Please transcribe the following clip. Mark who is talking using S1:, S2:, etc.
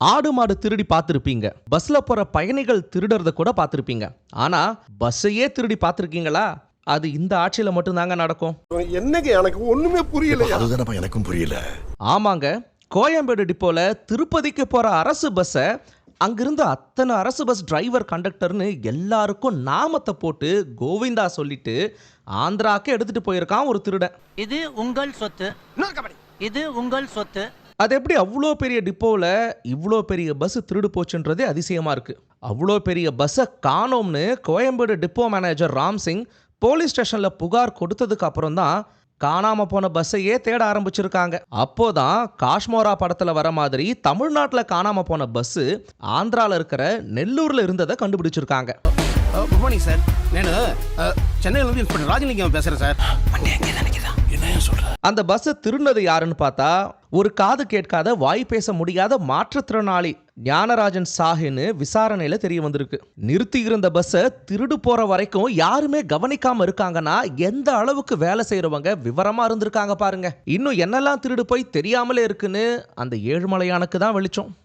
S1: ஆடு மாடு திருடி பார்த்திருப்பீங்க, பஸ்ல போற பயணிகள் திருடுறத கூட பார்த்திருப்பீங்க. ஆனா பஸ்ஸையே திருடி பார்த்திருக்கீங்களா? அது இந்த ஆட்சியில மட்டும்தாங்க நடக்கும்.
S2: என்னங்க எனக்கு ஒண்ணுமே புரியல.
S3: அதுதானப்பா எனக்கும் புரியல.
S1: ஆமாங்க, கோயம்பேடு டிப்போல திருப்பதிக்கு போற அரசு பஸ்ஸை அங்கிருந்த அத்தனை அரசு பஸ் டிரைவர் கண்டக்டர்னு எல்லாருக்கும் நாமத்தை போட்டு கோவிந்தா சொல்லிட்டு ஆந்திராக்கு எடுத்துட்டு போயிருக்கான் ஒரு திருடன்.
S4: இது உங்கள் சொத்து, இது உங்கள் சொத்து.
S1: அது எப்படி அவ்வளோ பெரிய டிப்போவில் இவ்வளோ பெரிய பஸ் திருடு போச்சுன்றதே அதிசயமாக இருக்குது. அவ்வளோ பெரிய பஸ்ஸை காணோம்னு Koyambedu depot manager Ramsingh police ஸ்டேஷனில் புகார் கொடுத்ததுக்கு அப்புறம் தான் காணாமல் போன பஸ்ஸையே தேட ஆரம்பிச்சிருக்காங்க. அப்போதான் காஷ்மோரா படத்தில் வர மாதிரி தமிழ்நாட்டில் காணாமல் போன பஸ்ஸு ஆந்திராவில் இருக்கிற நெல்லூரில் இருந்ததை கண்டுபிடிச்சிருக்காங்க.
S5: Good morning sir. నేను చెన్నైలో ఇన్స్పెక్టర్ రాజలింగం பேசுறேன் சார்.
S1: அந்த பஸ்ஸை திருடினது யாருன்னு பார்த்தா ஒரு காது கேட்காத வாய் பேச முடியாத மாற்றுத்திறனாளி ஞானராஜன் சாஹின்னு விசாரணையில தெரிய வந்திருக்கு. நிறுத்தி இருந்த பஸ்ஸை திருடு போற வரைக்கும் யாருமே கவனிக்காம இருக்காங்கன்னா எந்த அளவுக்கு வேலை செய்யறவங்க விவரமா இருந்திருக்காங்க பாருங்க. இன்னும் என்னெல்லாம் திருடு போய் தெரியாமலே இருக்குன்னு அந்த ஏழுமலையானுக்கு தான் வெளிச்சம்.